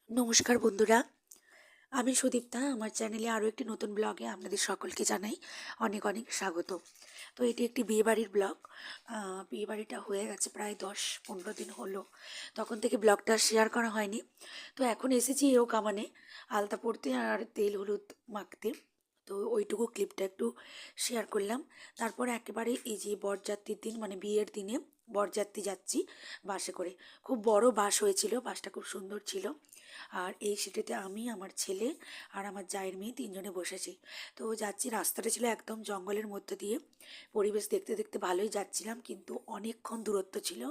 নমস্কার বন্ধুরা, আমি সুদীপ্তা। আমার চ্যানেলে আরও একটি নতুন ব্লগে আপনাদের সকলকে জানাই অনেক অনেক স্বাগত। তো এটি একটি বিয়েবাড়ির ব্লগ। বিয়েবাড়িটা হয়ে গেছে প্রায় 10-15 দিন হলো, তখন থেকে ব্লগটা শেয়ার করা হয়নি। তো এখন এসেছি এও কামানে আলতা পরতে আর তেল হলুদ মাখতে। তো ওইটুকু ক্লিপটা একটু শেয়ার করলাম। তারপর একেবারে এই যে বরযাত্রীর দিন, মানে বিয়ের দিনে বরযাত্রী যাচ্ছি বাসে করে। খুব বড় বাস হয়েছিল, বাসটা খুব সুন্দর ছিল। আর এই সিটিতে আমি, আমার ছেলে আর আমার জায়ের মেয়ে তিনজনে বসেছি। তো যাচ্ছি, রাস্তাটা ছিল একদম জঙ্গলের মধ্যে দিয়ে। পরিবেশ দেখতে দেখতে ভালোই যাচ্ছিলাম, কিন্তু অনেকক্ষণ দূরত্ব ছিল।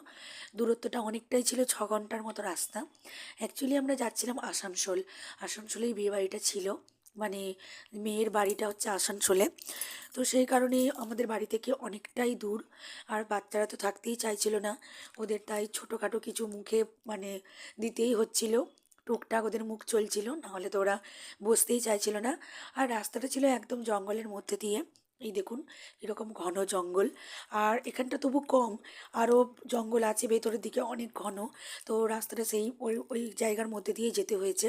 দূরত্বটা অনেকটাই ছিল, 6 ঘন্টার মতো রাস্তা। অ্যাকচুয়ালি আমরা যাচ্ছিলাম আসানসোল। আসানসোলেই বিয়েবাড়িটা ছিল, মানে মেয়ের বাড়িটা হচ্ছে আসানসোলে। তো সেই কারণে আমাদের বাড়ি থেকে অনেকটাই দূর। আর বাচ্চারা তো থাকতেই চাইছিল না ওদের, তাই ছোটোখাটো কিছু মুখে মানে দিতেই হচ্ছিল। টুকটাক ওদের মুখ চলছিল, নাহলে তো ওরা বসতেই চাইছিল না। আর রাস্তাটা ছিল একদম জঙ্গলের মধ্যে দিয়ে। এই দেখুন এরকম ঘন জঙ্গল। আর এখানটা তবু কম, আরও জঙ্গল আছে ভেতরের দিকে, অনেক ঘন। তো রাস্তাটা সেই ওই ওই জায়গার মধ্যে দিয়ে যেতে হয়েছে।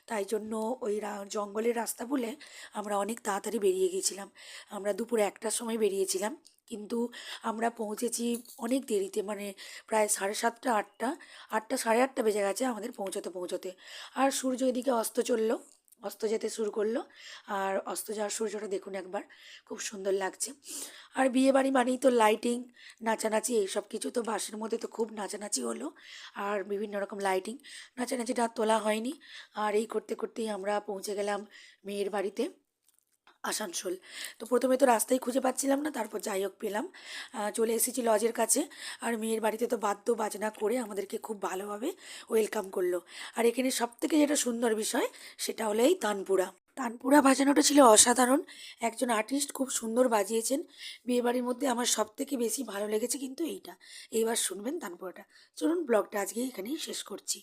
তাই জন্য ওই জঙ্গলের রাস্তা বলে আমরা অনেক তাড়াতাড়ি বেরিয়ে গিয়েছিলাম। আমরা দুপুর 1টার সময় বেরিয়েছিলাম, কিন্তু আমরা পৌঁছেছি অনেক দেরিতে, মানে প্রায় 7:30 8টা, 8টা 8:30 বেজে গেছে আমাদের পৌঁছতে পৌঁছতে। আর সূর্য এদিকে অস্ত চললো, অস্ত যেতে শুরু করলো। আর অস্ত যাওয়ার সূর্যটা দেখুন একবার, খুব সুন্দর লাগছে। আর বিয়ে বাড়ি মানেই তো লাইটিং, নাচানাচি, এইসব কিছু। তো বাসের মধ্যে তো খুব নাচানাচি হলো, আর বিভিন্ন রকম লাইটিং। নাচানাচিটা আর তোলা হয়নি। আর এই করতে করতেই আমরা পৌঁছে গেলাম মেয়ের বাড়িতে, আসানসোল। তো প্রথমে তো রাস্তাই খুঁজে পাচ্ছিলাম না, তারপর যাই হোক পেলাম। চলে এসেছি লজের কাছে। আর মেয়ের বাড়িতে তো বাদ্য বাজনা করে আমাদেরকে খুব ভালোভাবে ওয়েলকাম করলো। আর এখানে সবথেকে যেটা সুন্দর বিষয়, সেটা হলো এই তানপুরা। তানপুরা বাজানোটা ছিল অসাধারণ। একজন আর্টিস্ট খুব সুন্দর বাজিয়েছেন। বিয়েবাড়ির মধ্যে আমার সবথেকে বেশি ভালো লেগেছে কিন্তু এইটা। এইবার শুনবেন তানপুরাটা। চলুন ব্লগটা আজকে এখানেই শেষ করছি।